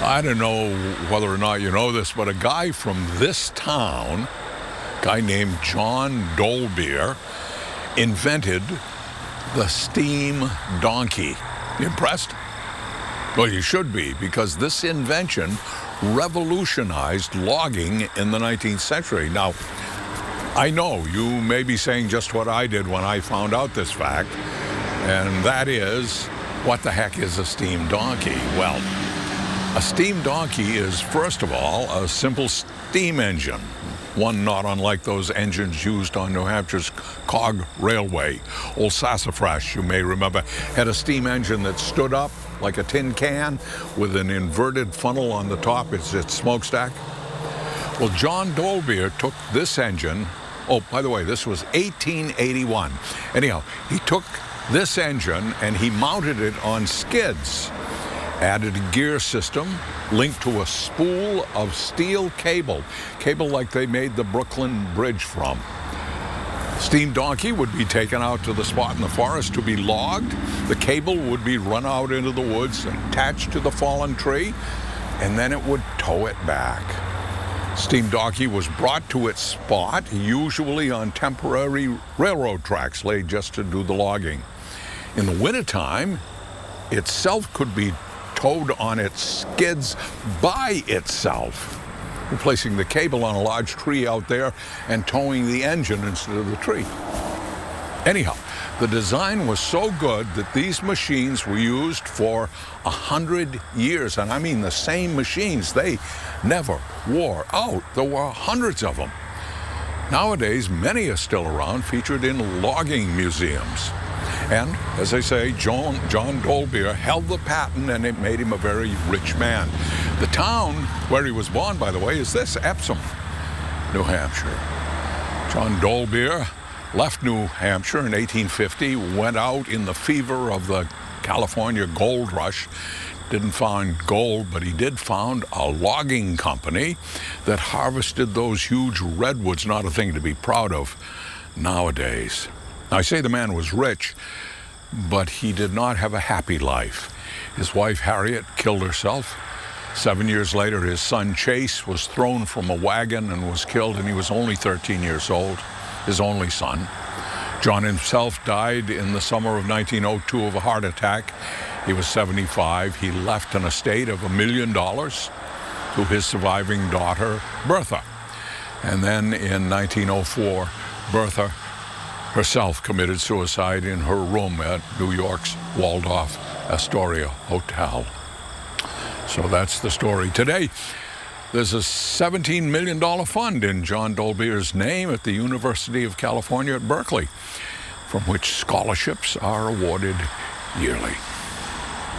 I don't know whether or not you know this, but a guy from this town, a guy named John Dolbear, invented the steam donkey. You impressed? Well, you should be, because this invention revolutionized logging in the 19th century. Now, I know you may be saying just what I did when I found out this fact, and that is, what the heck is a steam donkey? Well, a steam donkey is, first of all, a simple steam engine, one not unlike those engines used on New Hampshire's cog railway. Old Sassafras, you may remember, had a steam engine that stood up like a tin can with an inverted funnel on the top. It's its smokestack. Well, John Dolbear took this engine. Oh, by the way, this was 1881. Anyhow, he took this engine and he mounted it on skids, added a gear system linked to a spool of steel cable like they made the Brooklyn Bridge from. Steam donkey would be taken out to the spot in the forest to be logged. The cable would be run out into the woods, attached to the fallen tree, and then it would tow it back. Steam donkey was brought to its spot, usually on temporary railroad tracks laid just to do the logging. In the wintertime, itself could be towed on its skids by itself, replacing the cable on a large tree out there and towing the engine instead of the tree. Anyhow, the design was so good that these machines were used for 100 years, and I mean the same machines. They never wore out. There were hundreds of them. Nowadays, many are still around, featured in logging museums. And, as I say, John Dolbear held the patent, and it made him a very rich man. The town where he was born, by the way, is this, Epsom, New Hampshire. John Dolbear left New Hampshire in 1850, went out in the fever of the California gold rush. Didn't find gold, but he did found a logging company that harvested those huge redwoods, not a thing to be proud of nowadays. I say the man was rich, but he did not have a happy life. His wife, Harriet, killed herself. 7 years later, his son, Chase, was thrown from a wagon and was killed, and he was only 13 years old, his only son. John himself died in the summer of 1902 of a heart attack. He was 75. He left an estate of $1 million to his surviving daughter, Bertha. And then in 1904, Bertha herself committed suicide in her room at New York's Waldorf Astoria Hotel. So that's the story. Today, there's a $17 million fund in John Dolbear's name at the University of California at Berkeley, from which scholarships are awarded yearly.